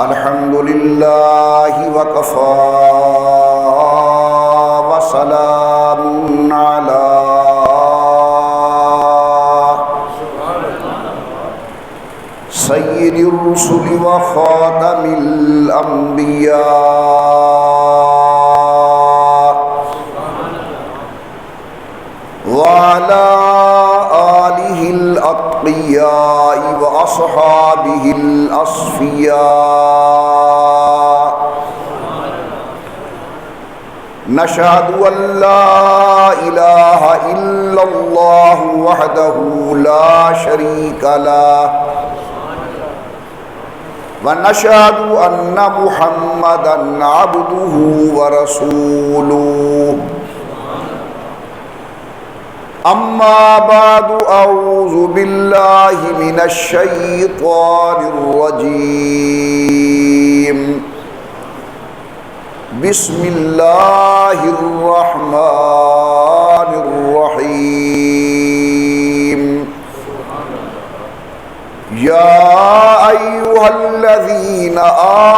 الحمد لله وكفى وسلام على سيد الرسل وخاتم الأنبياء وعلى آله الأتقياء وأصحابه الأصفياء نشهد أن لا إله إلا الله وحده لا شريك له ونشهد أن محمدًا عبده ورسوله أما بعد أعوذ بالله من الشيطان الرجيم بسم الله الرحمن الرحيم يا أيها الذين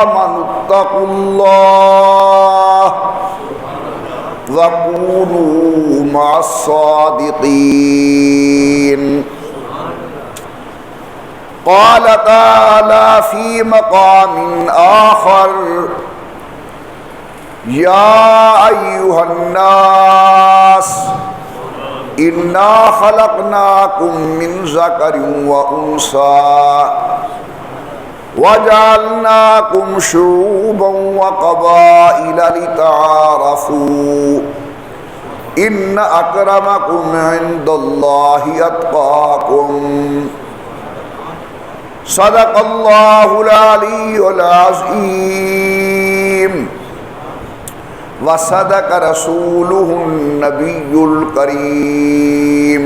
آمنوا اتقوا الله وكونوا مع الصادقين قال تعالى في مقام آخر يا أيها الناس إنا خلقناكم من ذكر وأنثى وجعلناكم شعوبا وقبائل لتعارفوا إن أكرمكم عند الله أتقاكم صدق الله العلي العظيم وصدق رسوله النبي الكريم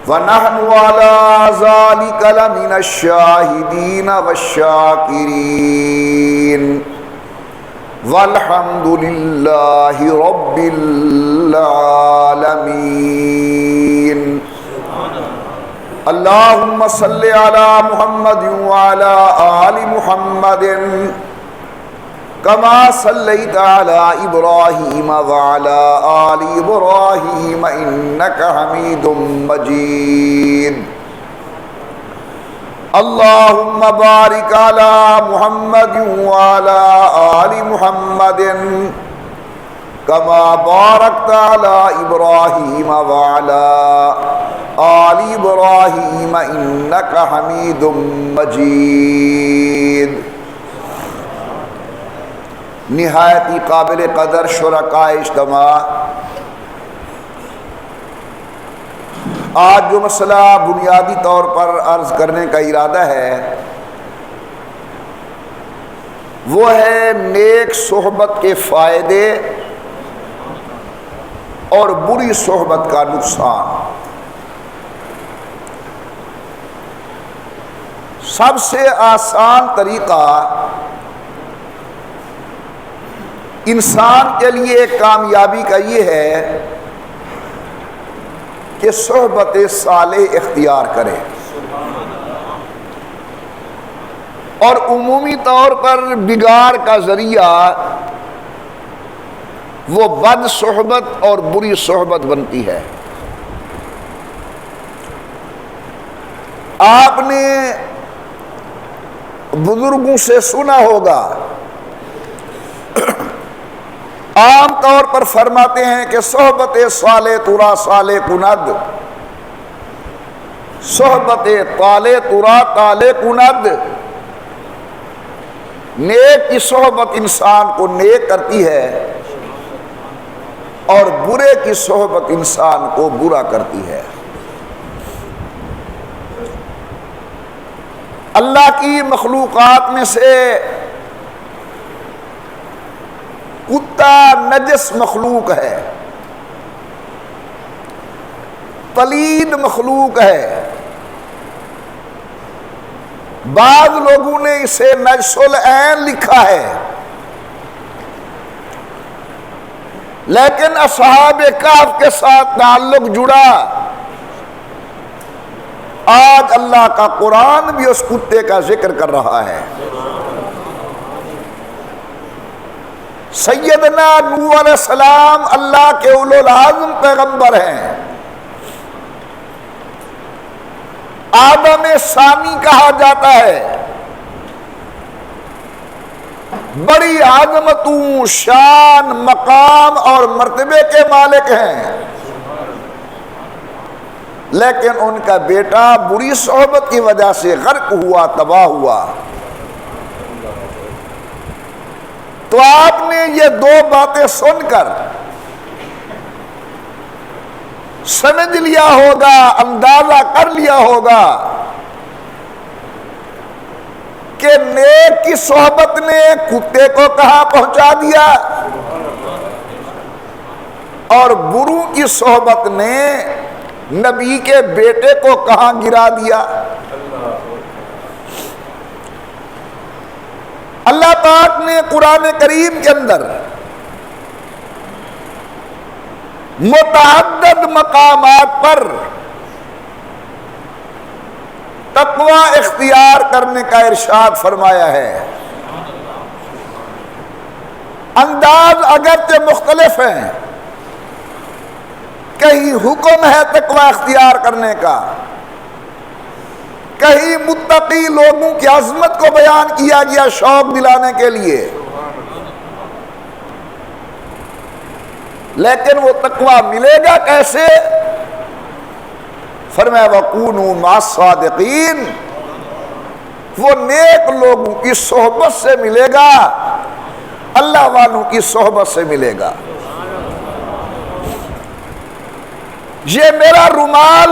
ونحن على ذلك لمن الشاهدين والشاكرين والحمد لله رب العالمين اللهم صل على محمد وعلى آل محمد كما صليت على إبراهيم وعلى آل إبراهيم إنك حميد مجيد اللهم بارك على محمد وعلى آل محمد كما باركت على إبراهيم وعلى آل إبراهيم إنك حميد مجيد نہایت ہی قابل قدر شرکائے اجتماع، آج جو مسئلہ بنیادی طور پر عرض کرنے کا ارادہ ہے وہ ہے نیک صحبت کے فائدے اور بری صحبت کا نقصان۔ سب سے آسان طریقہ انسان کے لیے کامیابی کا یہ ہے کہ صحبت صالح اختیار کرے، اور عمومی طور پر بگاڑ کا ذریعہ وہ بد صحبت اور بری صحبت بنتی ہے۔ آپ نے بزرگوں سے سنا ہوگا، عام طور پر فرماتے ہیں کہ صحبت صالح ترا صالح کند، صحبت طالح ترا طالح کند۔ نیک کی صحبت انسان کو نیک کرتی ہے اور برے کی صحبت انسان کو برا کرتی ہے۔ اللہ کی مخلوقات میں سے کتا نجس مخلوق ہے، پلید مخلوق ہے، بعض لوگوں نے اسے نجس العین لکھا ہے، لیکن اصحاب کہف کے ساتھ تعلق جڑا آج اللہ کا قرآن بھی اس کتے کا ذکر کر رہا ہے۔ سیدنا نوح علیہ السلام اللہ کے اولو العزم پیغمبر ہیں، آدم ثانی کہا جاتا ہے، بڑی عظمتوں، شان، مقام اور مرتبے کے مالک ہیں، لیکن ان کا بیٹا بری صحبت کی وجہ سے غرق ہوا، تباہ ہوا۔ تو آپ نے یہ دو باتیں سن کر سمجھ لیا ہوگا، اندازہ کر لیا ہوگا کہ نیک کی صحبت نے کتے کو کہاں پہنچا دیا اور برو کی صحبت نے نبی کے بیٹے کو کہاں گرا دیا۔ اللہ پاک نے قرآن کریم کے اندر متعدد مقامات پر تقوی اختیار کرنے کا ارشاد فرمایا ہے۔ انداز اگرچہ مختلف ہیں، کہیں حکم ہے تقوی اختیار کرنے کا، کہیں متقی لوگوں کی عظمت کو بیان کیا گیا شوق دلانے کے لیے، لیکن وہ تقوی ملے گا کیسے؟ فرمایا وَكُونُوا مَعَ الصَّادِقِينَ، وہ نیک لوگوں کی صحبت سے ملے گا، اللہ والوں کی صحبت سے ملے گا۔ یہ میرا رومال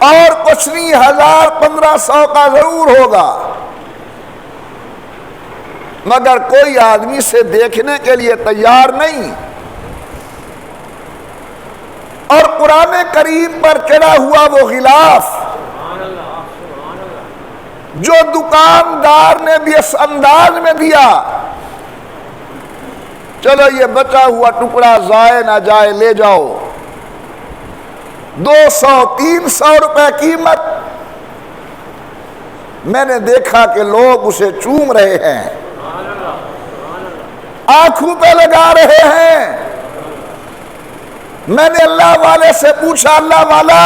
اور کچھ نہیں 1000-1500 کا ضرور ہوگا، مگر کوئی آدمی سے دیکھنے کے لیے تیار نہیں، اور قرآن کریم پر چڑھا ہوا وہ غلاف جو دکاندار نے بھی اس انداز میں دیا، چلو یہ بچا ہوا ٹکڑا ضائع نہ جائے، لے جاؤ، 200-300 روپے قیمت۔ میں نے دیکھا کہ لوگ اسے چوم رہے ہیں، آنکھوں پہ لگا رہے ہیں۔ میں نے اللہ والے سے پوچھا، اللہ والا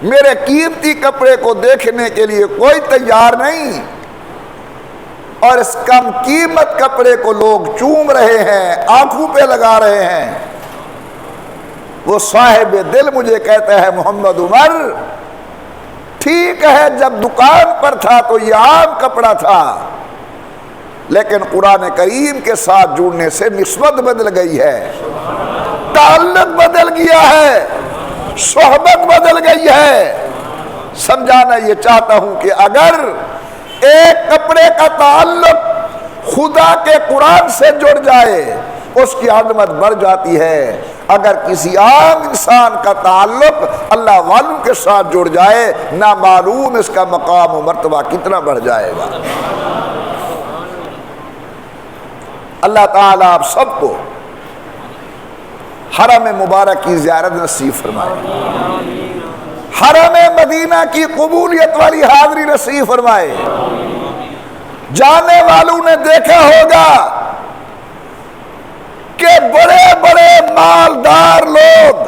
میرے قیمتی کپڑے کو دیکھنے کے لیے کوئی تیار نہیں، اور اس کم قیمت کپڑے کو لوگ چوم رہے ہیں، آنکھوں پہ لگا رہے ہیں۔ وہ صاحب دل مجھے کہتا ہے محمد عمر ٹھیک ہے، جب دکان پر تھا تو یہ عام کپڑا تھا، لیکن قرآن کریم کے ساتھ جڑنے سے نسبت بدل گئی ہے، تعلق بدل گیا ہے، صحبت بدل گئی ہے۔ سمجھانا یہ چاہتا ہوں کہ اگر ایک کپڑے کا تعلق خدا کے قرآن سے جڑ جائے اس کی عظمت بڑھ جاتی ہے، اگر کسی عام انسان کا تعلق اللہ والوں کے ساتھ جڑ جائے نہ معلوم اس کا مقام و مرتبہ کتنا بڑھ جائے گا۔ اللہ تعالیٰ آپ سب کو حرم مبارک کی زیارت نصیب فرمائے، حرم مدینہ کی قبولیت والی حاضری نصیب فرمائے۔ جانے والوں نے دیکھا ہوگا کہ بڑے بڑے مالدار لوگ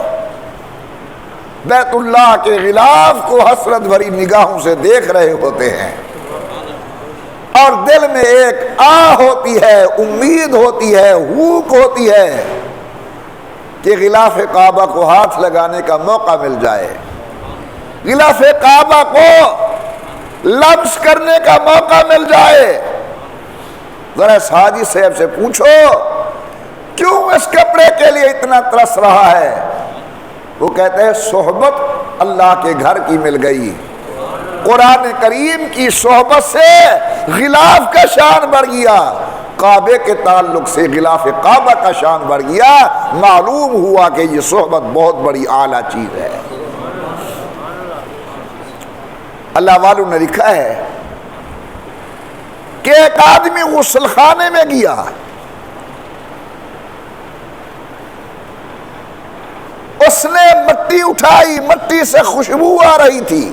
بیت اللہ کے غلاف کو حسرت بھری نگاہوں سے دیکھ رہے ہوتے ہیں، اور دل میں ایک آہ ہوتی ہے، امید ہوتی ہے، ہوک ہوتی ہے کہ غلاف کعبہ کو ہاتھ لگانے کا موقع مل جائے، غلاف کعبہ کو لمس کرنے کا موقع مل جائے۔ ذرا اس حاجی صاحب سے پوچھو کیوں اس کپڑے کے لیے اتنا ترس رہا ہے؟ وہ کہتے ہیں صحبت اللہ کے گھر کی مل گئی، قرآن کریم کی صحبت سے غلاف کا شان بڑھ گیا، کعبے کے تعلق سے غلاف کعبہ کا شان بڑھ گیا، معلوم ہوا کہ یہ صحبت بہت بڑی اعلیٰ چیز ہے۔ اللہ والوں نے لکھا ہے کہ ایک آدمی غسل خانے میں گیا، اس نے مٹی اٹھائی، مٹی سے خوشبو آ رہی تھی،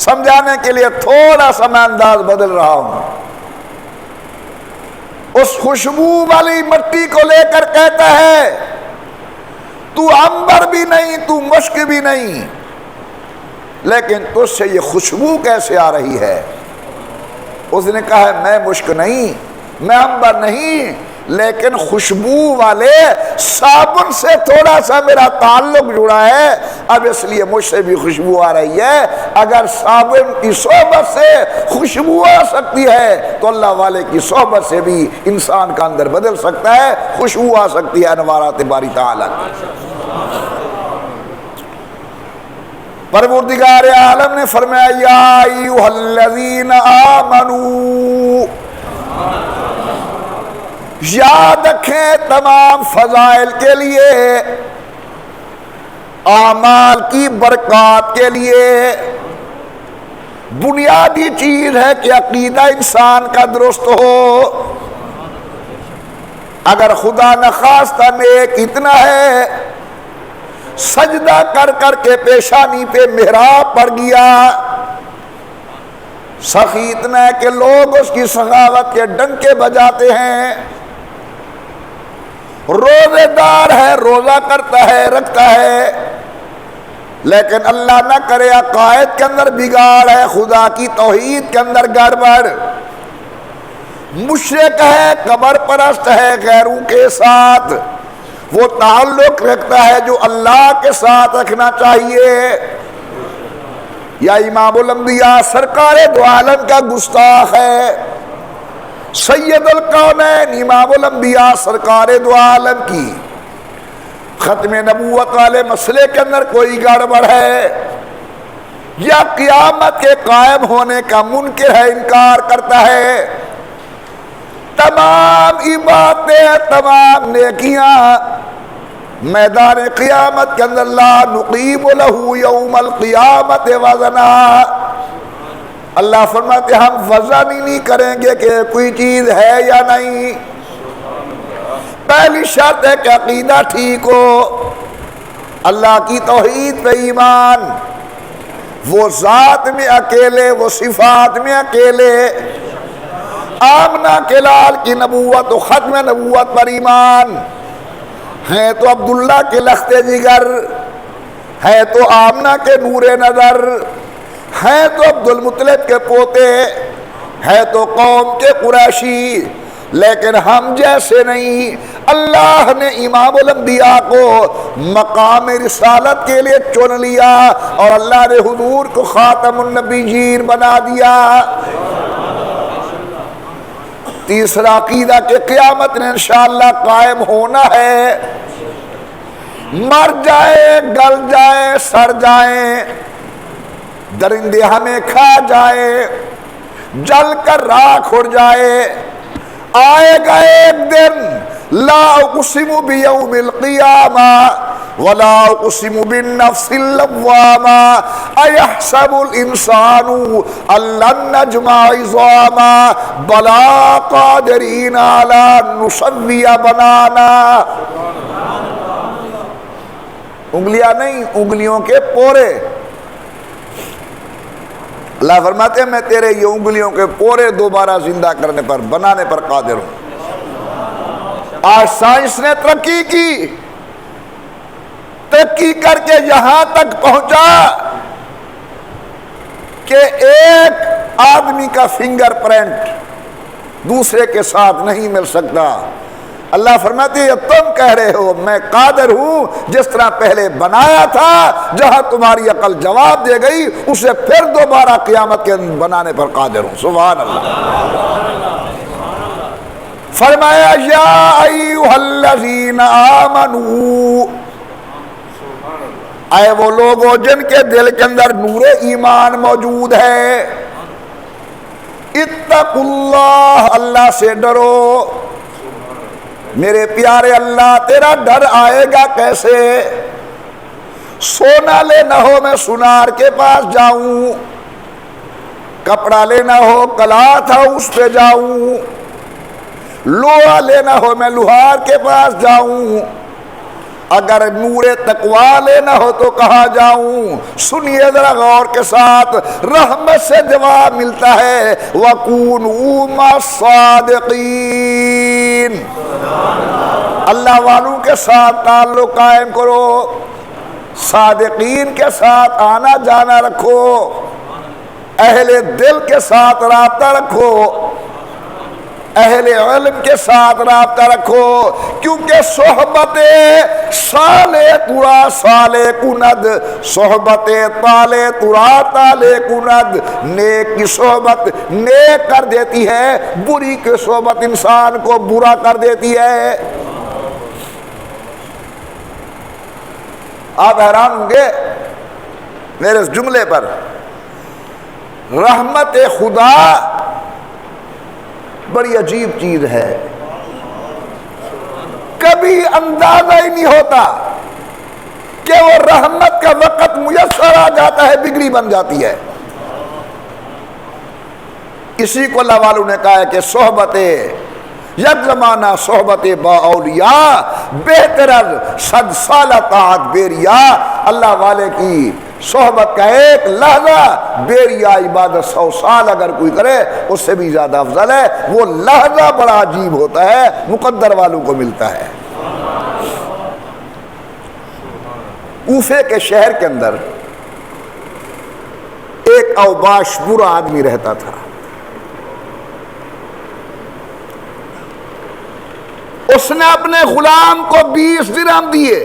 سمجھانے کے لیے تھوڑا سا میں انداز بدل رہا ہوں. اس خوشبو والی مٹی کو لے کر کہتا ہے تو عنبر بھی نہیں، تو مشک بھی نہیں، لیکن تجھ سے یہ خوشبو کیسے آ رہی ہے؟ اس نے کہا ہے میں مشک نہیں، میں عنبر نہیں، لیکن خوشبو والے صابن سے تھوڑا سا میرا تعلق جڑا ہے، اب اس لیے مجھ سے بھی خوشبو آ رہی ہے. اگر صابن کی صحبت سے خوشبو آ سکتی ہے تو اللہ والے کی صحبت سے بھی انسان کا اندر بدل سکتا ہے، خوشبو آ سکتی ہے انوارات باری تعالیٰ. پروردگار عالم نے فرمایا یا ایھا الذین آمنو، یاد رکھیں تمام فضائل کے لیے، اعمال کی برکات کے لیے بنیادی چیز ہے کہ عقیدہ انسان کا درست ہو. اگر خدا نخواستہ نیک اتنا ہے سجدہ کر کر کے پیشانی پہ محراب پڑ گیا، سخی اتنا ہے کہ لوگ اس کی سخاوت کے ڈنکے بجاتے ہیں، روزے دار ہے، روزہ کرتا ہے، رکھتا ہے، لیکن اللہ نہ کرے عقائد کے اندر بگاڑ ہے، خدا کی توحید کے اندر گڑبڑ، مشرک ہے، قبر پرست ہے، غیروں کے ساتھ وہ تعلق رکھتا ہے جو اللہ کے ساتھ رکھنا چاہیے، یا امام الانبیاء سرکار دو عالم کا گستاخ ہے، سید الکونین امام الانبیاء سرکار دو عالم کی ختم نبوت والے مسئلے کے اندر کوئی گڑبڑ ہے یا قیامت کے قائم ہونے کا منکر ہے، انکار کرتا ہے، تمام عبادتیں، تمام نیکیاں میدان قیامت کے اندر لا نقیم لہ یوم القیامت وزنا، اللہ فرماتے ہم وزن ہی نہیں کریں گے کہ کوئی چیز ہے یا نہیں. پہلی شرط ہے کہ عقیدہ ٹھیک ہو، اللہ کی توحید پہ ایمان، وہ ذات میں اکیلے، وہ صفات میں اکیلے، آمنہ کے لال کی نبوت و ختم نبوت پر ایمان، ہیں تو عبداللہ کے لخت جگر، ہے تو آمنہ کے نور نظر، ہے تو عبد المطلب کے پوتے، ہے تو قوم کے قریشی، لیکن ہم جیسے نہیں. اللہ نے امام الانبیاء کو مقام رسالت کے لیے چن لیا اور اللہ نے حضور کو خاتم النبیین بنا دیا. تیسرا عقیدہ کہ قیامت نے انشاءاللہ قائم ہونا ہے، مر جائے، گل جائے، سڑ جائیں، درندے ہمیں کھا جائے، جل کر راکھ اڑ جائے، آئے گا ایک دن لا اقسم بیوم القیامہ ولا اقسم بالنفس اللوامہ ایحسب الانسان ان لن نجمع عظاما بلا قادرین علی ان نسوی بنانا. انگلیاں نہیں، انگلیوں کے پورے. اللہ فرماتے ہیں میں تیرے یہ انگلیوں کے پورے دوبارہ زندہ کرنے پر، بنانے پر قادر ہوں. آج سائنس نے ترقی کی، ترقی کر کے یہاں تک پہنچا کہ ایک آدمی کا فنگر پرنٹ دوسرے کے ساتھ نہیں مل سکتا. اللہ فرماتے ہیں تم کہہ رہے ہو میں قادر ہوں، جس طرح پہلے بنایا تھا، جہاں تمہاری عقل جواب دے گئی اسے پھر دوبارہ قیامت کے بنانے پر قادر ہوں. سبحان اللہ. فرمایا یا ایھا الذین آمنو، اے وہ لوگوں جن کے دل کے اندر نور ایمان موجود ہے، اتقوا اللہ، اللہ سے ڈرو. میرے پیارے اللہ تیرا ڈر آئے گا کیسے؟ سونا لینا ہو میں سونار کے پاس جاؤں، کپڑا لینا ہو کلاتھ ہاؤس پہ جاؤں، لوہا لینا ہو میں لوہار کے پاس جاؤں، اگر نور تقوی لینا ہو تو کہاں جاؤں؟ سنیے ذرا غور کے ساتھ، رحمت سے جواب ملتا ہے وَكُونُوا مَعَ الصَّادِقِينَ، اللہ والوں کے ساتھ تعلق قائم کرو، صادقین کے ساتھ آنا جانا رکھو، اہل دل کے ساتھ رابطہ رکھو، اہل علم کے ساتھ رابطہ رکھو، کیونکہ صحبت صالح ترا صالح کند، صحبت طالح ترا طالح کند، نیک کی صحبت نیک کر دیتی ہے، بری کی صحبت انسان کو برا کر دیتی ہے۔ آپ حیران ہوں گے میرے اس جملے پر، رحمت خدا بڑی عجیب چیز ہے، کبھی اندازہ ہی نہیں ہوتا کہ وہ رحمت کا وقت میسر آ جاتا ہے بگڑی بن جاتی ہے۔ اسی کو اللہ والوں نے کہا ہے کہ صحبت یک زمانہ صحبت با اولیاء بہتر از 100 سالہ طاعت بیریا، اللہ والے کی صحبت کا ایک لحظہ بیریا عبادت 100 سال اگر کوئی کرے اس سے بھی زیادہ افضل ہے۔ وہ لحظہ بڑا عجیب ہوتا ہے، مقدر والوں کو ملتا ہے۔ کوفے کے شہر کے اندر ایک اوباش برا آدمی رہتا تھا، اس نے اپنے غلام کو 20 درہم دیے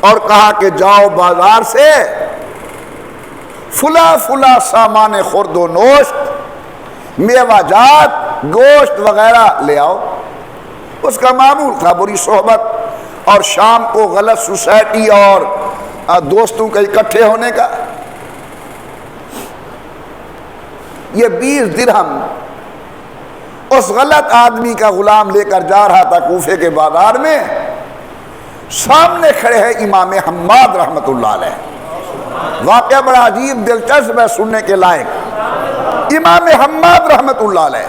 اور کہا کہ جاؤ بازار سے فلا فلا سامان خرد و نوشت، میوہ جات، گوشت وغیرہ لے آؤ۔ اس کا معمول تھا بری صحبت اور شام کو غلط سوسائٹی اور دوستوں کے اکٹھے ہونے کا۔ یہ 20 درہم اس غلط آدمی کا غلام لے کر جا رہا تھا کوفے کے بازار میں، سامنے کھڑے ہیں امام حماد رحمت اللہ علیہ۔ واقعہ بڑا عجیب دلچسپ ہے، سننے کے لائق۔ امام حماد رحمت اللہ علیہ،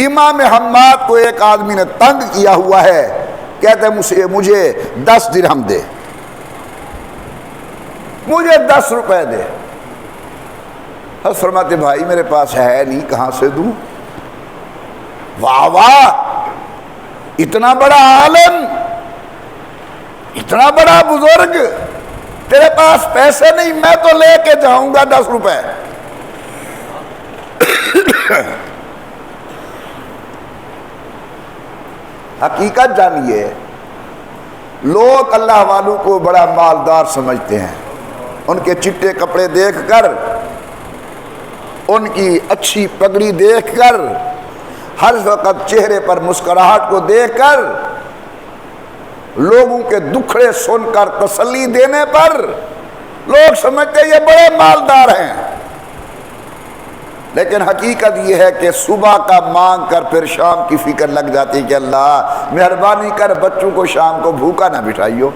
امام حماد کو ایک آدمی نے تنگ کیا ہوا ہے، کہتے ہیں مجھے 10 درہم دے، مجھے 10 روپے دے۔ حضرت فرماتے بھائی میرے پاس ہے نہیں، کہاں سے دوں؟ واہ واہ، اتنا بڑا عالم، اتنا بڑا بزرگ، تیرے پاس پیسے نہیں، میں تو لے کے جاؤں گا 10 روپے۔ حقیقت جانیے، لوگ اللہ والوں کو بڑا مالدار سمجھتے ہیں، ان کے چٹے کپڑے دیکھ کر، ان کی اچھی پگڑی دیکھ کر، ہر وقت چہرے پر مسکراہٹ کو دیکھ کر، لوگوں کے دکھڑے سن کر تسلی دینے پر لوگ سمجھتے ہیں یہ بڑے مالدار ہیں۔ لیکن حقیقت یہ ہے کہ صبح کا مانگ کر پھر شام کی فکر لگ جاتی کہ اللہ مہربانی کر بچوں کو شام کو بھوکا نہ بٹھائیو۔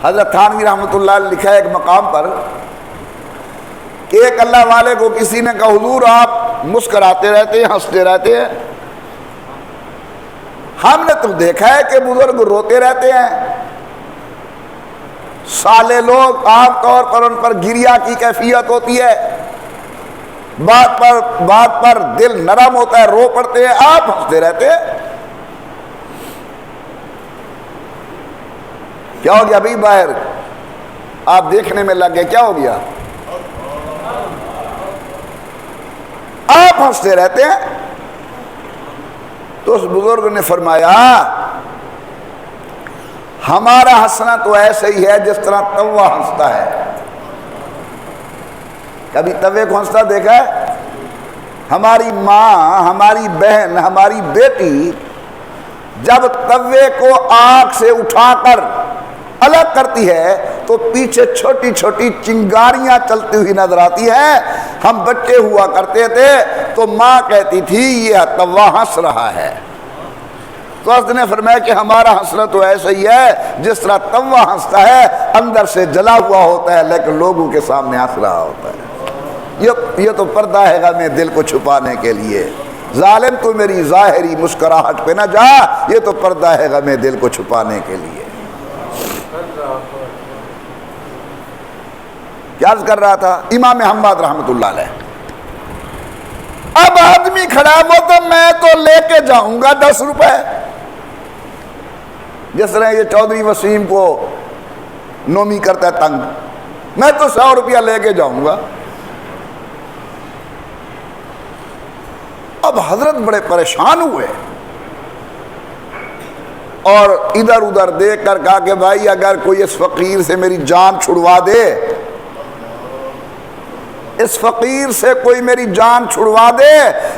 حضرت تھانوی رحمۃ اللہ علیہ لکھا ہے ایک مقام پر کہ ایک اللہ والے کو کسی نے کہا حضور آپ مسکراتے رہتے ہیں، ہنستے رہتے ہیں، ہم نے تو دیکھا ہے کہ بزرگ روتے رہتے ہیں۔ سالے لوگ عام طور پر ان پر گریا کی کیفیت ہوتی ہے، بات پر دل نرم ہوتا ہے، رو پڑتے ہیں، آپ ہنستے رہتے ہیں۔ کیا ہو گیا بھائی؟ باہر آپ دیکھنے میں لگ گئے، کیا ہو گیا؟ آپ ہنستے رہتے ہیں۔ تو اس بزرگ نے فرمایا ہمارا ہنسنا تو ایسے ہی ہے جس طرح توا ہنستا ہے۔ کبھی توے کو ہنستا دیکھا ہے؟ ہماری ماں، ہماری بہن، ہماری بیٹی جب توے کو آنکھ سے اٹھا کر الگ کرتی ہے تو پیچھے چھوٹی چھوٹی چنگاریاں چلتی ہوئی نظر آتی ہیں۔ ہم بچے ہوا کرتے تھے تو ماں کہتی تھی یہ توا ہنس رہا ہے۔ تو اس نے فرمایا کہ ہمارا ہنسنا تو ایسا ہی ہے جس طرح توا ہنستا ہے، اندر سے جلا ہوا ہوتا ہے لیکن لوگوں کے سامنے ہنس رہا ہوتا ہے۔ یہ تو پردہ ہے غم دل کو چھپانے کے لیے۔ ظالم تو میری ظاہری مسکراہٹ پہ نہ جا، یہ تو پردہ ہے غم دل کو چھپانے کے لیے۔ کیا عرض کر رہا تھا؟ امام حماد رحمۃ اللہ علیہ، اب آدمی کھڑا وہ تو میں تو لے کے جاؤں گا 10 روپے، جس طرح یہ چودھری وسیم کو نومی کرتا ہے تنگ، میں تو 100 روپیہ لے کے جاؤں گا۔ اب حضرت بڑے پریشان ہوئے اور ادھر ادھر دیکھ کر کہا کہ بھائی اگر کوئی اس فقیر سے میری جان چھڑوا دے، اس فقیر سے کوئی میری جان چھڑوا دے،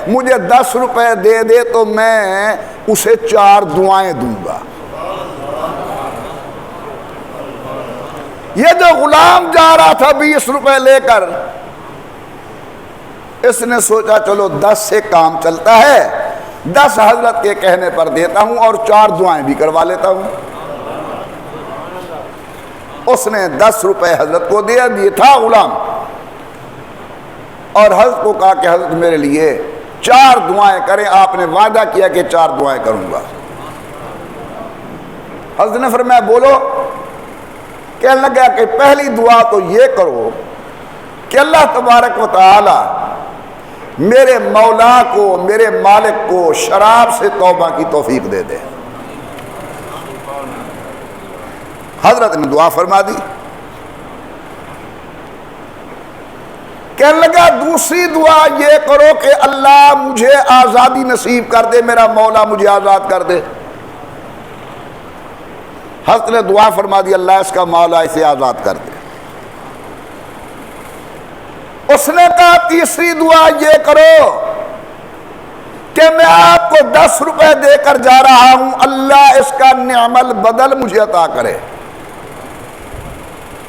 مجھے 10 روپے دے دے تو میں اسے 4 دعائیں دوں گا۔ یہ جو غلام جا رہا تھا 20 روپے لے کر، اس نے سوچا چلو 10 سے کام چلتا ہے، 10 حضرت کے کہنے پر دیتا ہوں اور 4 دعائیں بھی کروا لیتا ہوں۔ اس نے 10 روپے حضرت کو دیا، یہ تھا غلام، اور حضرت کو کہا کہ حضرت میرے لیے 4 دعائیں کریں، آپ نے وعدہ کیا کہ 4 دعائیں کروں گا۔ حضرت نے فرمایا بولو۔ کہنے لگا کہ پہلی دعا تو یہ کرو کہ اللہ تبارک و تعالی میرے مولا کو، میرے مالک کو شراب سے توبہ کی توفیق دے دے۔ حضرت نے دعا فرما دی۔ کہنے لگا دوسری دعا یہ کرو کہ اللہ مجھے آزادی نصیب کر دے، میرا مولا مجھے آزاد کر دے۔ حضرت نے دعا فرما دی اللہ اس کا مولا اسے آزاد کر دے۔ اس نے کہا تیسری دعا یہ کرو کہ میں آپ کو 10 روپے دے کر جا رہا ہوں، اللہ اس کا نعم البدل مجھے عطا کرے،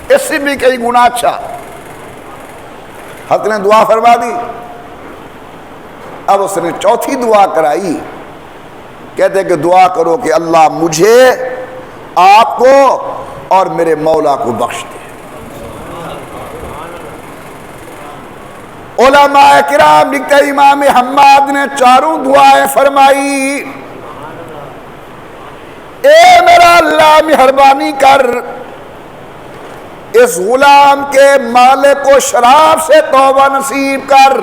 اس سے بھی کئی گنا اچھا۔ حضرت نے دعا فرما دی۔ اب اس نے چوتھی دعا کرائی، کہتے کہ دعا کرو کہ اللہ مجھے، آپ کو اور میرے مولا کو بخش دے۔ علماء کرام لکھتے امام حماد نے 4 دعائیں فرمائی۔ اے میرا اللہ مہربانی کر اس غلام کے مالک کو شراب سے توبہ نصیب کر۔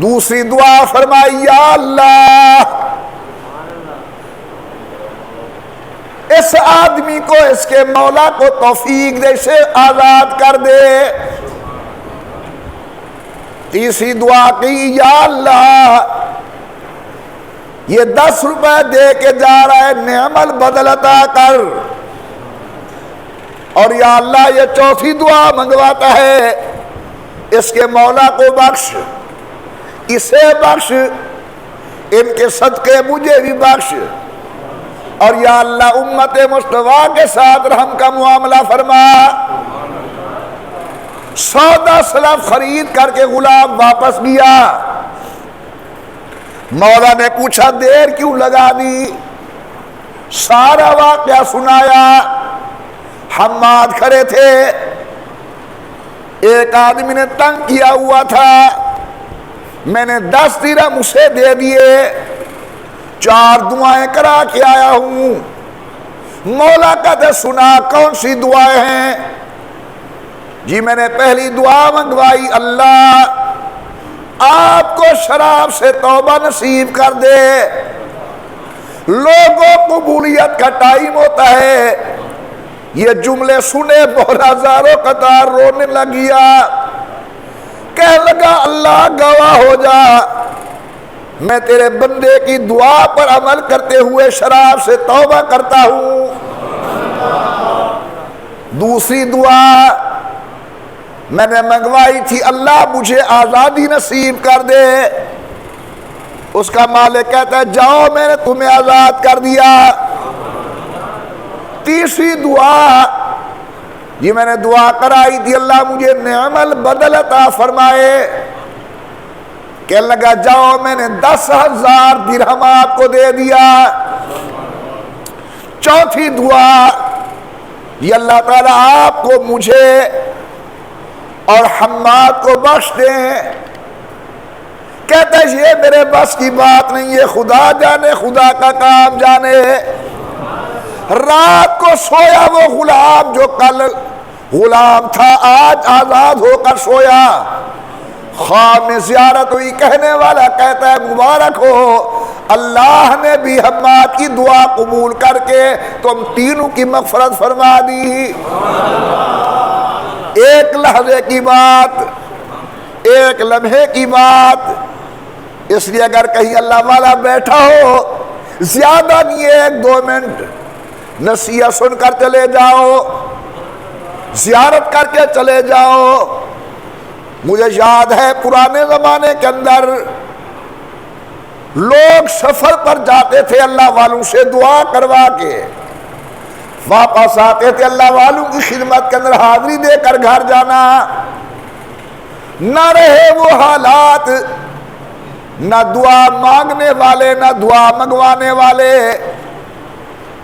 دوسری دعا فرمائی یا اللہ اس آدمی کو، اس کے مولا کو توفیق دے، اسے آزاد کر دے۔ تیسری دعا کی یا اللہ یہ 10 روپے دے کے جا رہا ہے، نعم البدل عطا کر۔ اور یا اللہ یہ چوتھی دعا منگواتا ہے، اس کے مولا کو بخش، اسے بخش، ان کے صدقے مجھے بھی بخش، اور یا اللہ امت مصطفیٰ کے ساتھ رحم کا معاملہ فرما۔ سودا سلف خرید کر کے غلام واپس گیا۔ مولا نے پوچھا دیر کیوں لگا دی؟ سارا واقعہ سنایا۔ حماد کھڑے تھے، ایک آدمی نے تنگ کیا ہوا تھا، میں نے 10 درہم اسے دے دیے، 4 دعائیں کرا کے آیا ہوں۔ مولا کہتے سنا کون سی دعائیں ہیں؟ جی میں نے پہلی دعا منگوائی اللہ آپ کو شراب سے توبہ نصیب کر دے۔ لوگوں قبولیت کا ٹائم ہوتا ہے، یہ جملے سنے بہت ہزاروں قطار رونے لگیا، کہنے لگا اللہ گواہ ہو جا میں تیرے بندے کی دعا پر عمل کرتے ہوئے شراب سے توبہ کرتا ہوں۔ دوسری دعا میں نے منگوائی تھی اللہ مجھے آزادی نصیب کر دے، اس کا مالک کہتا ہے جاؤ میں نے تمہیں آزاد کر دیا۔ تیسری دعا یہ میں نے دعا کرائی تھی اللہ مجھے نعم البدل عطا فرمائے، کہنے لگا جاؤ میں نے 10,000 درہم آپ کو دے دیا۔ چوتھی دعا یہ اللہ تعالیٰ آپ کو مجھے اور حماد کو بخش دیں۔ کہتا ہے یہ میرے بس کی بات نہیں ہے، خدا جانے، خدا کا کام جانے۔ رات کو سویا وہ غلام جو کل غلام تھا، آج آزاد ہو کر سویا۔ خواب میں زیارت ہوئی، کہنے والا کہتا ہے مبارک ہو، اللہ نے بھی حماد کی دعا قبول کر کے تم تینوں کی مغفرت فرما دی۔ ایک لحظے کی بات، ایک لمحے کی بات، اس لیے اگر کہیں اللہ والا بیٹھا ہو، زیادہ نہیں 1-2 منٹ نصیحت سن کر چلے جاؤ، زیارت کر کے چلے جاؤ۔ مجھے یاد ہے پرانے زمانے کے اندر لوگ سفر پر جاتے تھے اللہ والوں سے دعا کروا کے، واپس آتے تھے اللہ والوں کی خدمت کے اندر حاضری دے کر گھر جانا۔ نہ رہے وہ حالات، نہ دعا مانگنے والے نہ دعا منگوانے والے۔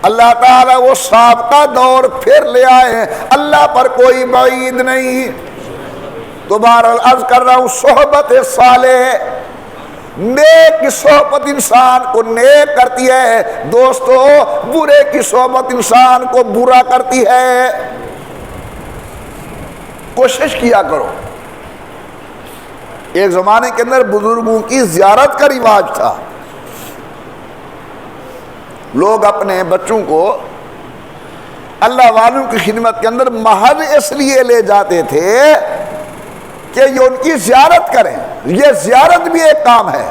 اللہ تعالیٰ وہ سابقہ دور پھر لے آئے، اللہ پر کوئی بعید نہیں۔ دوبارہ عرض کر رہا ہوں، صحبت صالح، نیک کی صحبت انسان کو نیک کرتی ہے دوستو، برے کی صحبت انسان کو برا کرتی ہے۔ کوشش کیا کرو۔ ایک زمانے کے اندر بزرگوں کی زیارت کا رواج تھا، لوگ اپنے بچوں کو اللہ والوں کی خدمت کے اندر محض اس لیے لے جاتے تھے کہ یہ ان کی زیارت کریں۔ یہ زیارت بھی ایک کام ہے۔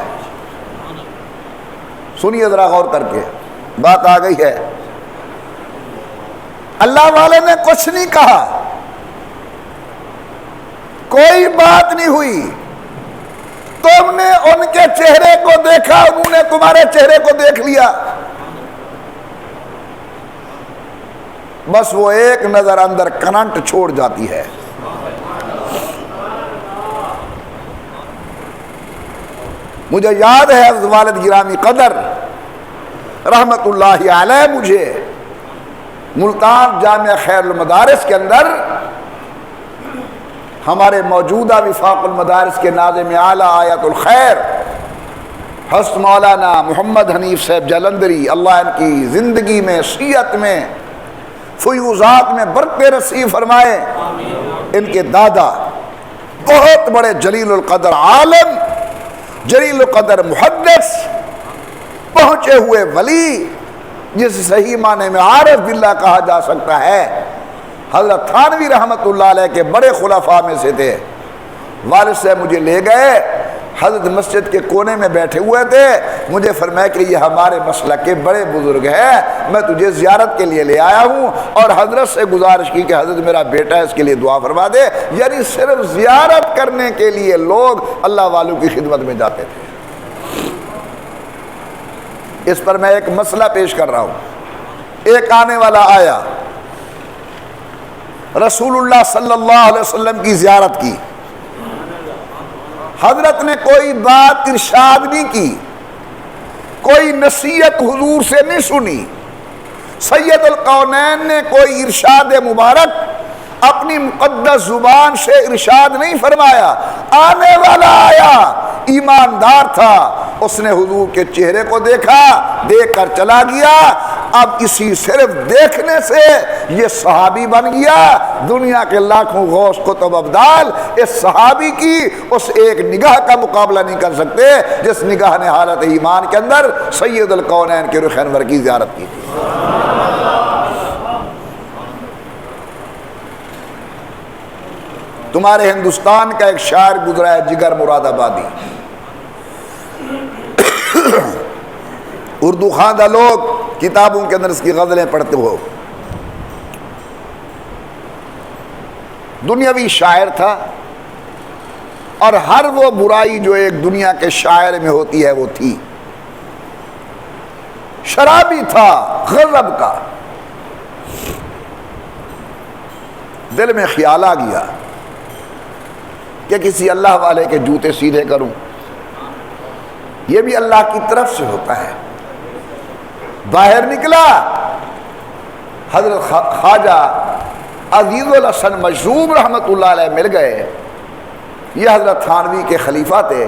سنیے ذرا غور کر کے، بات آ گئی ہے۔ اللہ والے نے کچھ نہیں کہا، کوئی بات نہیں ہوئی، تم نے ان کے چہرے کو دیکھا، انہوں نے تمہارے چہرے کو دیکھ لیا، بس وہ ایک نظر اندر کرنٹ چھوڑ جاتی ہے۔ مجھے یاد ہے حضرت والد گرامی قدر رحمت اللہ علیہ مجھے ملتان جامعہ خیر المدارس کے اندر ہمارے موجودہ وفاق المدارس کے ناظم اعلیٰ آیت الخیر حضرت مولانا محمد حنیف صاحب جلندری، اللہ ان کی زندگی میں سیرت میں فیوزات میں برکت نصیب فرمائے۔ ان کے دادا بہت بڑے جلیل القدر عالم، جلیل القدر محدث، پہنچے ہوئے ولی، جس صحیح معنی میں عارف باللہ کہا جا سکتا ہے، حضرت تھانوی رحمت اللہ علیہ کے بڑے خلفاء میں سے تھے۔ والد صاحب مجھے لے گئے، حضرت مسجد کے کونے میں بیٹھے ہوئے تھے، مجھے فرمایا کہ یہ ہمارے مسلک کے بڑے بزرگ ہیں، میں تجھے زیارت کے لیے لے آیا ہوں، اور حضرت سے گزارش کی کہ حضرت میرا بیٹا ہے، اس کے لیے دعا فرما دے۔ یعنی صرف زیارت کرنے کے لیے لوگ اللہ والوں کی خدمت میں جاتے تھے۔ اس پر میں ایک مسئلہ پیش کر رہا ہوں۔ ایک آنے والا آیا، رسول اللہ صلی اللہ علیہ وسلم کی زیارت کی، حضرت نے کوئی بات ارشاد نہیں کی، کوئی نصیحت حضور سے نہیں سنی، سید القونین نے کوئی ارشاد مبارک اپنی مقدس زبان سے ارشاد نہیں فرمایا۔ آنے والا آیا، ایماندار تھا، اس نے حضور کے چہرے کو دیکھا، دیکھ کر چلا گیا۔ اب اسی صرف دیکھنے سے یہ صحابی بن گیا۔ دنیا کے لاکھوں غوث قطب ابدال اس صحابی کی اس ایک نگاہ کا مقابلہ نہیں کر سکتے جس نگاہ نے حالت ایمان کے اندر سید القونین کے رخ انور کی زیارت کی تھی۔ تمہارے ہندوستان کا ایک شاعر گزرا ہے، جگر مراد آبادی، اردو خواندہ لوگ کتابوں کے اندر اس کی غزلیں پڑھتے ہو۔ دنیاوی شاعر تھا، اور ہر وہ برائی جو ایک دنیا کے شاعر میں ہوتی ہے وہ تھی۔ شرابی تھا، غضب کا۔ دل میں خیال آ گیا کہ کسی اللہ والے کے جوتے سیدھے کروں، یہ بھی اللہ کی طرف سے ہوتا ہے۔ باہر نکلا، حضرت خواجہ عزیز الحسن مجذوب رحمت اللہ علیہ مل گئے۔ یہ حضرت تھانوی کے خلیفہ تھے،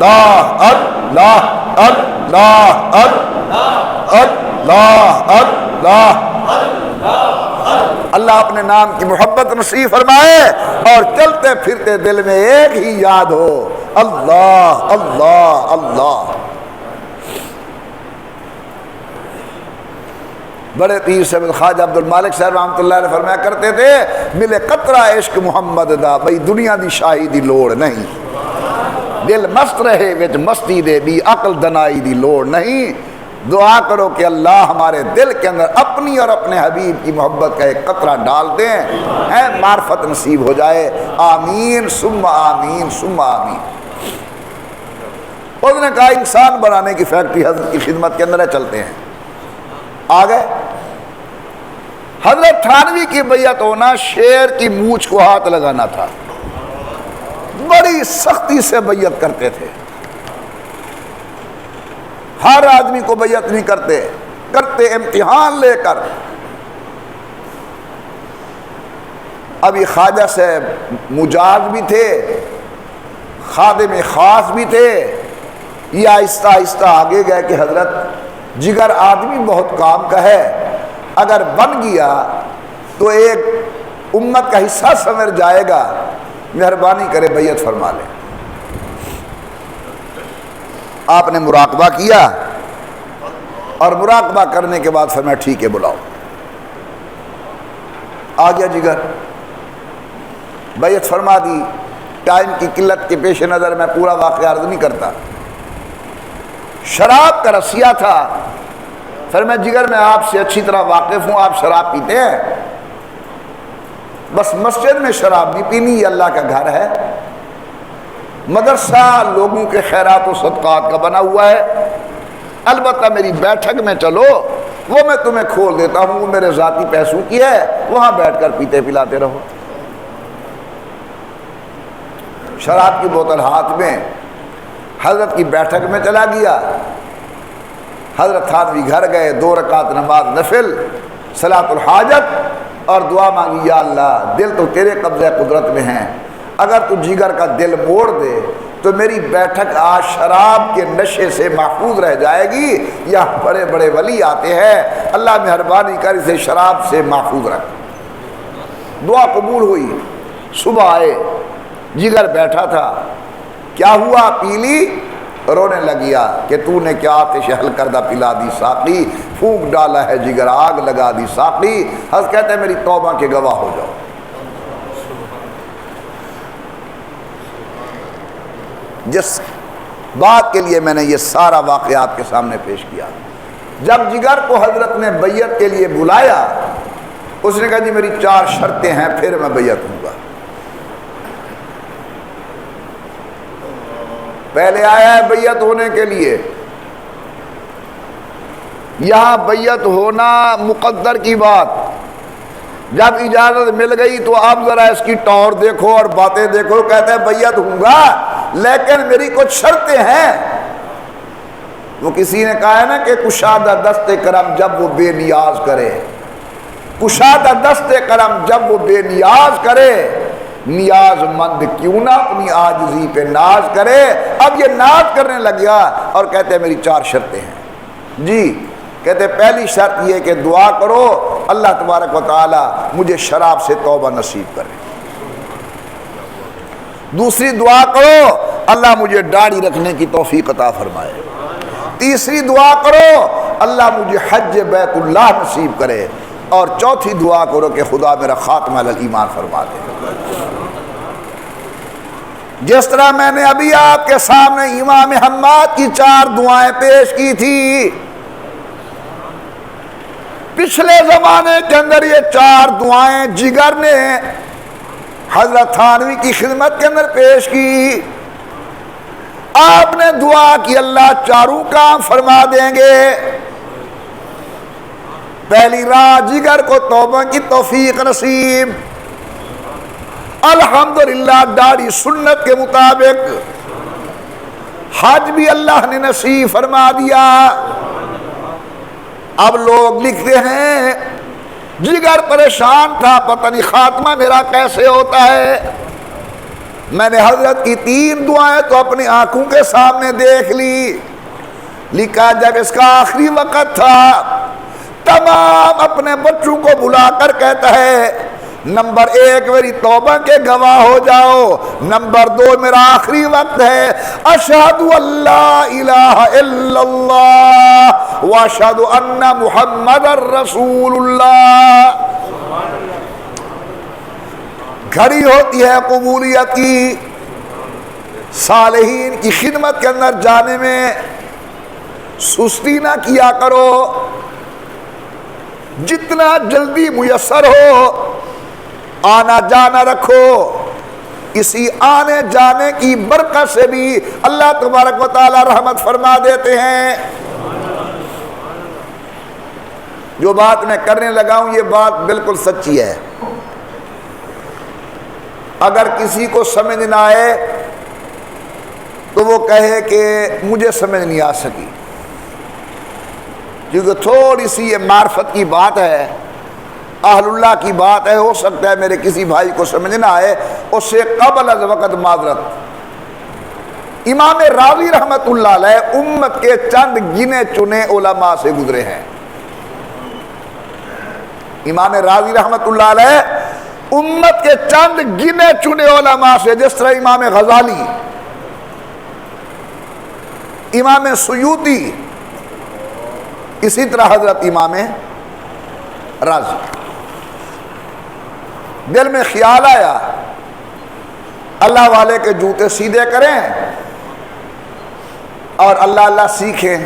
اللہ اللہ اللہ اللہ اللہ اللہ اپنے نام کی محبت نصیب فرمائے اور چلتے پھرتے دل میں ایک ہی یاد ہو، اللہ اللہ اللہ۔ بڑے پیر صاحب خواجہ عبد المالک صاحب رحمۃ اللہ علیہ فرمایا کرتے تھے، ملے قطرہ عشق محمد دا، بھئی دنیا دی شاہی دی لوڑ نہیں، دل مست رہے وچ مستی دے بھی عقل دنائی دی لوڑ نہیں۔ دعا کرو کہ اللہ ہمارے دل کے اندر اپنی اور اپنے حبیب کی محبت کا ایک قطرہ ڈال دیں، معرفت نصیب ہو جائے، آمین ثم آمین ثم آمین۔ اس نے کہا انسان بنانے کی فیکٹری حضرت کی خدمت کے اندر ہے، چلتے ہیں۔ آ گئے، حضرت تھانوی کی بیعت ہونا شیر کی مونچھ کو ہاتھ لگانا تھا، بڑی سختی سے بیعت کرتے تھے، ہر آدمی کو بیعت نہیں کرتے امتحان لے کر۔ ابھی خواجہ صاحب مجاز بھی تھے، خادم خاص بھی تھے، یہ آہستہ آہستہ آگے گئے کہ حضرت جگر آدمی بہت کام کا ہے، اگر بن گیا تو ایک امت کا حصہ سمجھ جائے گا، مہربانی کرے بیعت فرما لیں۔ آپ نے مراقبہ کیا اور مراقبہ کرنے کے بعد فرمایا ٹھیک ہے بلاؤ۔ آ گیا جگر، بیعت فرما دی۔ ٹائم کی قلت کے پیش نظر میں پورا واقعہ عرض نہیں کرتا۔ شراب کا رسیہ تھا، فرمایا جگر میں آپ سے اچھی طرح واقف ہوں، آپ شراب پیتے ہیں، بس مسجد میں شراب نہیں پینی، یہ اللہ کا گھر ہے، مدرسہ لوگوں کے خیرات و صدقات کا بنا ہوا ہے، البتہ میری بیٹھک میں چلو، وہ میں تمہیں کھول دیتا ہوں، وہ میرے ذاتی پیسوں کی ہے، وہاں بیٹھ کر پیتے پلاتے رہو۔ شراب کی بوتل ہاتھ میں، حضرت کی بیٹھک میں چلا گیا۔ حضرت تھانوی گھر گئے، 2 رکعت نماز نفل، صلاۃ الحاجت، اور دعا مانگی، یا اللہ دل تو تیرے قبضہ قدرت میں ہیں، اگر تو جگر کا دل موڑ دے تو میری بیٹھک آج شراب کے نشے سے محفوظ رہ جائے گی، یہاں بڑے بڑے ولی آتے ہیں، اللہ مہربانی کر اسے شراب سے محفوظ رکھ۔ دعا قبول ہوئی۔ صبح آئے، جگر بیٹھا تھا، کیا ہوا؟ پی لی؟ رونے لگیا کہ تو نے کیا آتش حل کردہ پلا دی ساقی، پھونک ڈالا ہے جگر آگ لگا دی ساقی۔ حضرت کہتے ہیں میری توبہ کے گواہ ہو جاؤ۔ جس بات کے لیے میں نے یہ سارا واقعات کے سامنے پیش کیا، جب جگر کو حضرت نے بیعت کے لیے بلایا، اس نے کہا جی میری 4 شرطیں ہیں، پھر میں بیعت ہوں گا۔ پہلے آیا ہے بیعت ہونے کے لیے، یہاں بیعت ہونا مقدر کی بات، جب اجازت مل گئی تو اب ذرا اس کی ٹور دیکھو اور باتیں دیکھو، کہتے ہیں بیعت ہوں گا لیکن میری کچھ شرطیں ہیں۔ وہ کسی نے کہا ہے نا کہ کشادہ دست کرم جب وہ بے نیاز کرے، کشادہ دست کرم جب وہ بے نیاز کرے، نیاز مند کیوں نہ اپنی عاجزی پہ ناز کرے۔ اب یہ ناز کرنے لگ گیا اور کہتے ہیں میری 4 شرطیں ہیں جی۔ کہتے ہیں پہلی شرط یہ کہ دعا کرو اللہ تبارک و تعالی مجھے شراب سے توبہ نصیب کرے۔ دوسری دعا کرو اللہ مجھے داڑھی رکھنے کی توفیق عطا فرمائے۔ تیسری دعا کرو اللہ مجھے حج بیت اللہ نصیب کرے۔ اور چوتھی دعا کرو کہ خدا میرا خاتمہ علی ایمان فرما دے۔ جس طرح میں نے ابھی آپ کے سامنے امام حماد کی 4 دعائیں پیش کی تھی، پچھلے زمانے کے اندر یہ 4 دعائیں جگر نے حضرت تھانوی کی خدمت کے اندر پیش کی۔ آپ نے دعا کی اللہ چاروں کام فرما دیں گے۔ پہلی راہ جگر کو توبہ کی توفیق نصیب، الحمدللہ داڑھی سنت کے مطابق، حج بھی اللہ نے نصیب فرما دیا۔ اب لوگ لکھتے ہیں جگر پریشان تھا، پتہ نہیں خاتمہ میرا کیسے ہوتا ہے، میں نے حضرت کی 3 دعائیں تو اپنی آنکھوں کے سامنے دیکھ لی. لکھا جب اس کا آخری وقت تھا تمام اپنے بچوں کو بلا کر کہتا ہے نمبر 1 میری توبہ کے گواہ ہو جاؤ، نمبر 2 میرا آخری وقت ہے، اشہد اللہ الہ الا اللہ واشہد ان محمد الرسول اللہ. گھڑی ہوتی ہے قبولیت کی. صالحین کی خدمت کے اندر جانے میں سستی نہ کیا کرو، جتنا جلدی میسر ہو آنا جانا رکھو. اسی آنے جانے کی برکت سے بھی اللہ تبارک و تعالی رحمت فرما دیتے ہیں. جو بات میں کرنے لگا ہوں یہ بات بالکل سچی ہے. اگر کسی کو سمجھ نہ آئے تو وہ کہے کہ مجھے سمجھ نہیں آ سکی، کیونکہ تھوڑی سی یہ معرفت کی بات ہے، اہل اللہ کی بات ہے. ہو سکتا ہے میرے کسی بھائی کو سمجھ نہ آئے، اس سے قبل از وقت معذرت. امام راضی رحمت اللہ علیہ امت کے چند گنے چنے علماء سے گزرے ہیں. امام راضی رحمت اللہ علیہ امت کے چند گنے چنے علماء سے، جس طرح امام غزالی، امام سیوطی، اسی طرح حضرت امام راضی. دل میں خیال آیا اللہ والے کے جوتے سیدھے کریں اور اللہ اللہ سیکھیں.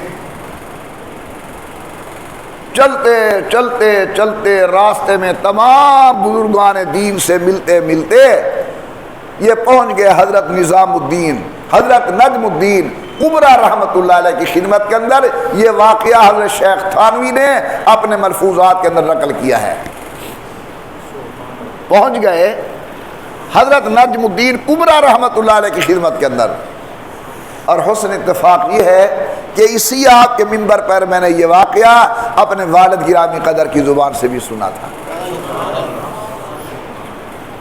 چلتے چلتے چلتے راستے میں تمام بزرگان دین سے ملتے ملتے یہ پہنچ گئے حضرت نظام الدین، حضرت نجم الدین کبریٰ رحمت اللہ علیہ کی خدمت کے اندر. یہ واقعہ حضرت شیخ تھانوی نے اپنے ملفوظات کے اندر نقل کیا ہے. پہنچ گئے حضرت نجم الدین کبریٰ رحمت اللہ علیہ کی خدمت کے اندر، اور حسن اتفاق یہ ہے کہ اسی آپ کے منبر پر میں نے یہ واقعہ اپنے والد گرامی قدر کی زبان سے بھی سنا تھا.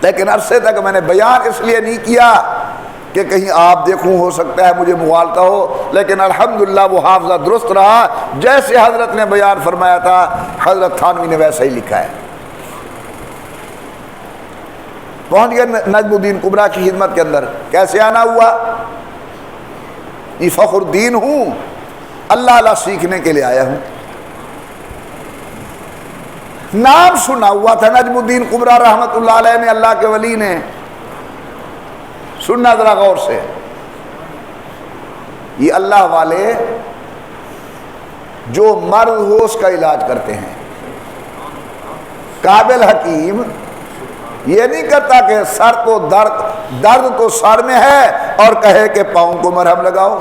لیکن عرصے تک میں نے بیان اس لیے نہیں کیا کہ کہیں آپ دیکھوں ہو سکتا ہے مجھے مغالطہ ہو، لیکن الحمدللہ وہ حافظہ درست رہا. جیسے حضرت نے بیان فرمایا تھا حضرت تھانوی نے ویسا ہی لکھا ہے. پہنچ گئے نجم الدین کبریٰ کی خدمت کے اندر. کیسے آنا ہوا؟ یہ فخر الدین ہوں، اللہ اللہ سیکھنے کے لیے آیا ہوں. نام سنا ہوا تھا نجم الدین کبریٰ رحمت اللہ علیہ نے، اللہ کے ولی نے. سننا ذرا غور سے، یہ اللہ والے جو مرض ہو اس کا علاج کرتے ہیں. قابل حکیم یہ نہیں کرتا کہ سر کو درد تو سر میں ہے اور کہے کہ پاؤں کو مرہم لگاؤ.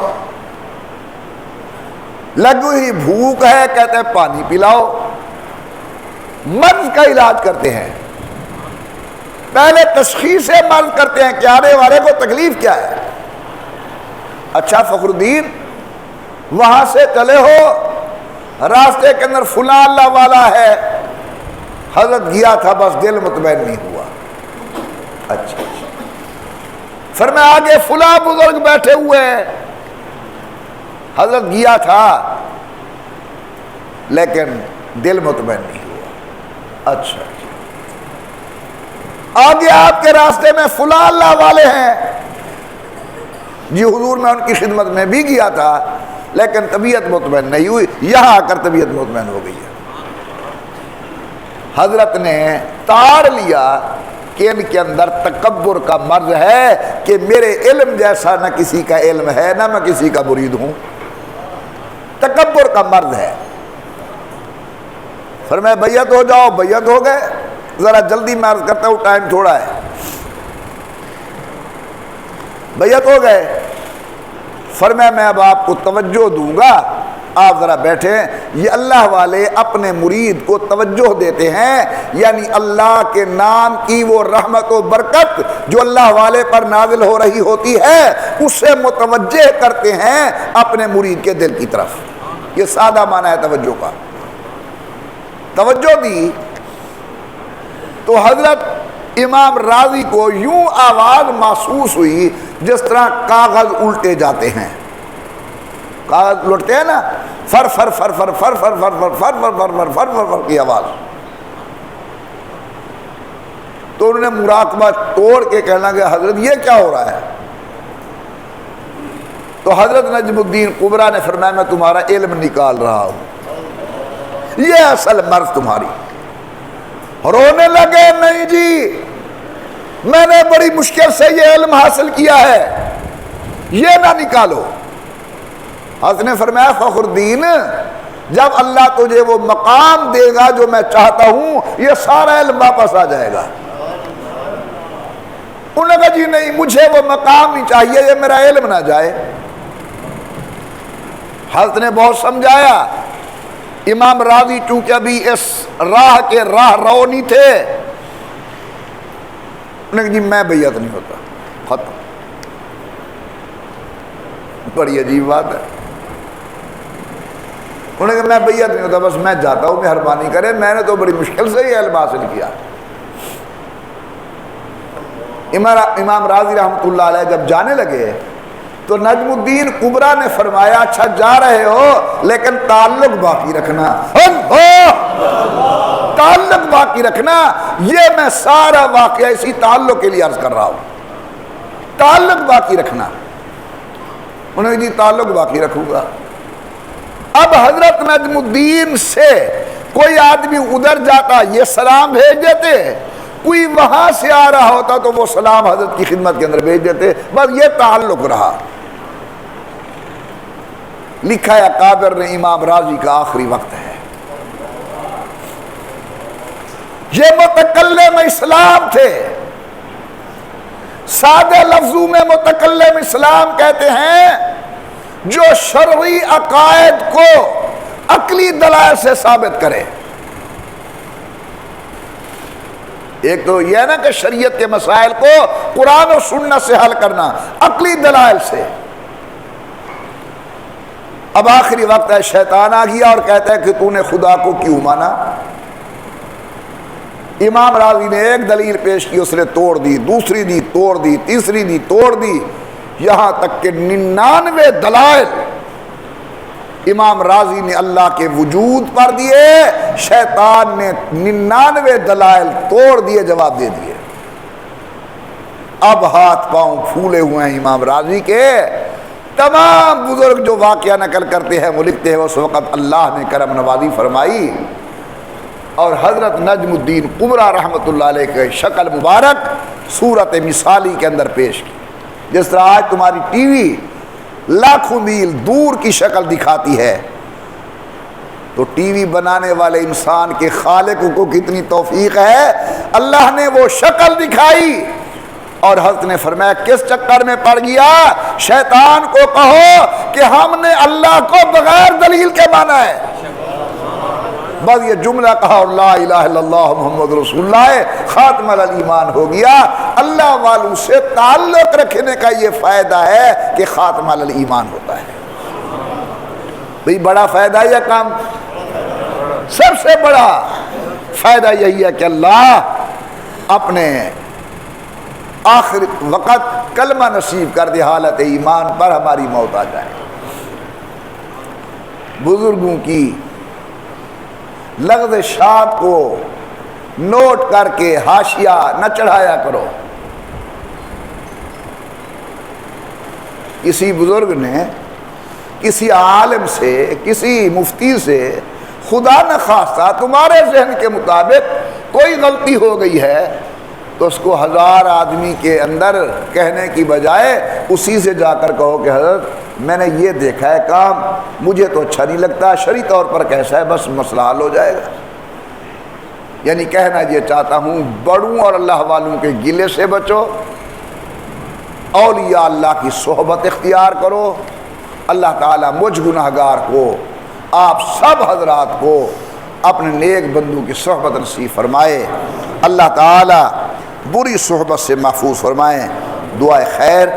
لگو ہی بھوک ہے کہتے ہیں پانی پلاؤ. مرض کا علاج کرتے ہیں. پہلے تشخیص مرض کرتے ہیں کہ آنے والے کو تکلیف کیا ہے. اچھا فخر الدین وہاں سے چلے ہو، راستے کے اندر فلاں اللہ والا ہے. حضرت گیا تھا بس دل مطمئن نہیں ہوا. اچھا فرمایا آگے فلاں بزرگ بیٹھے ہوئے ہیں. حضرت گیا تھا لیکن دل مطمئن نہیں ہوا. اچھا آگے آپ کے راستے میں فلاں اللہ والے ہیں. جی حضور میں ان کی خدمت میں بھی گیا تھا لیکن طبیعت مطمئن نہیں ہوئی. یہاں آ کر طبیعت مطمئن ہو گئی ہے. حضرت نے تاڑ لیا کہ ان کے اندر تکبر کا مرض ہے کہ میرے علم جیسا نہ کسی کا علم ہے نہ میں کسی کا مرید ہوں. تکبر کا مرض ہے. فرمایا بیعت ہو جاؤ. بیعت ہو گئے. ذرا جلدی میں عرض کرتا ہوں ٹائم تھوڑا ہے. بیعت ہو گئے. فرمایا میں اب آپ کو توجہ دوں گا، آپ ذرا بیٹھیں. یہ اللہ والے اپنے مرید کو توجہ دیتے ہیں، یعنی اللہ کے نام کی وہ رحمت و برکت جو اللہ والے پر نازل ہو رہی ہوتی ہے اسے متوجہ کرتے ہیں اپنے مرید کے دل کی طرف. یہ سادہ معنی ہے توجہ کا. توجہ دی تو حضرت امام راضی کو یوں آواز محسوس ہوئی جس طرح کاغذ الٹے جاتے ہیں، کاغذ الٹتے ہیں نا، فر فر فر فر فر فر فر فر فر فر فر فر فر فر فر کی آواز. تو انہوں نے مراقبہ توڑ کے کہنا کہ حضرت یہ کیا ہو رہا ہے؟ تو حضرت نجم الدین کبریٰ نے فرمایا میں تمہارا علم نکال رہا ہوں، یہ اصل مرض تمہاری. رونے لگے، نہیں جی میں نے بڑی مشکل سے یہ علم حاصل کیا ہے، یہ نہ نکالو. حضرت نے فرمایا فخر الدین جب اللہ تجھے وہ مقام دے گا جو میں چاہتا ہوں یہ سارا علم واپس آ جائے گا. انہوں نے کہا جی نہیں مجھے وہ مقام نہیں چاہیے، یہ میرا علم نہ جائے. حضرت نے بہت سمجھایا. امام راضی چونکہ ابھی اس راہ کے راہ رو نہیں تھے، انہوں نے کہا جی میں بیعت نہیں ہوتا، ختم. بڑی عجیب بات ہے. انہوں نے کہا میں بیعت نہیں ہوتا، بس میں جاتا ہوں، مہربانی کرے، میں نے تو بڑی مشکل سے یہ علم حاصل کیا. امام راضی رحمۃ اللہ علیہ جب جانے لگے تو نجم الدین کبریٰ نے فرمایا اچھا جا رہے ہو لیکن تعلق باقی رکھنا، تعلق باقی رکھنا. یہ میں سارا واقعہ اسی تعلق کے لیے عرض کر رہا ہوں، تعلق باقی رکھنا. انہوں نے جی تعلق باقی رکھوں گا. اب حضرت نجم الدین سے کوئی آدمی ادھر جاتا یہ سلام بھیج دیتے، کوئی وہاں سے آ رہا ہوتا تو وہ سلام حضرت کی خدمت کے اندر بھیج دیتے. بس یہ تعلق رہا. لکھا ہے اکابر نے امام راضی کا آخری وقت ہے. یہ متکلم اسلام تھے. سادہ لفظوں میں متکلم اسلام کہتے ہیں جو شرعی عقائد کو عقلی دلائل سے ثابت کرے. ایک تو یہ ہے نا کہ شریعت کے مسائل کو قرآن و سنت سے حل کرنا عقلی دلائل سے. اب آخری وقت ہے، شیطان آ گیا اور کہتا ہے کہ تو نے خدا کو کیوں مانا. امام راضی نے ایک دلیل پیش کی، اس نے توڑ دی، دوسری دی توڑ دی، تیسری دی توڑ دی، یہاں تک کہ 99 دلائل امام راضی نے اللہ کے وجود پر دیے، شیطان نے 99 دلائل توڑ دیے، جواب دے دیے. اب ہاتھ پاؤں پھولے ہوئے ہیں امام راضی کے. تمام بزرگ جو واقعہ نقل کرتے ہیں وہ لکھتے ہیں اس وقت اللہ نے کرم نوازی فرمائی اور حضرت نجم الدین کبریٰ رحمۃ اللہ علیہ کے شکل مبارک صورت مثالی کے اندر پیش کی. جس طرح آج تمہاری ٹی وی لاکھوں میل دور کی شکل دکھاتی ہے، تو ٹی وی بنانے والے انسان کے خالق کو کتنی توفیق ہے، اللہ نے وہ شکل دکھائی. اور حضرت نے فرمایا کس چکر میں پڑ گیا؟ شیطان کو کہو کہ ہم نے اللہ کو بغیر دلیل کے مانا ہے. بس یہ جملہ کہا اور لا الہ الا اللہ محمد رسول اللہ، خاتم الایمان ہو گیا. اللہ والوں سے تعلق رکھنے کا یہ فائدہ ہے کہ خاتم الایمان ہوتا ہے. بھئی بڑا فائدہ ہے یہ کام، سب سے بڑا فائدہ یہی ہے کہ اللہ اپنے آخر وقت کلمہ نصیب کر دے، حالت ایمان پر ہماری موت آ جائے. بزرگوں کی لغزشات کو نوٹ کر کے حاشیہ نہ چڑھایا کرو. کسی بزرگ نے کسی عالم سے، کسی مفتی سے خدا نخواستہ تمہارے ذہن کے مطابق کوئی غلطی ہو گئی ہے تو اس کو 1000 آدمی کے اندر کہنے کی بجائے اسی سے جا کر کہو کہ حضرت میں نے یہ دیکھا ہے کام، مجھے تو اچھا نہیں لگتا، شرعی طور پر کیسا ہے، بس مسئلہ حل ہو جائے گا. یعنی کہنا یہ چاہتا ہوں بڑوں اور اللہ والوں کے گلے سے بچو، اولیاء اللہ کی صحبت اختیار کرو. اللہ تعالیٰ مجھ گناہگار کو، آپ سب حضرات کو اپنے نیک بندوں کی صحبت نصیب فرمائے. اللہ تعالیٰ بری صحبت سے محفوظ فرمائیں. دعائے خیر.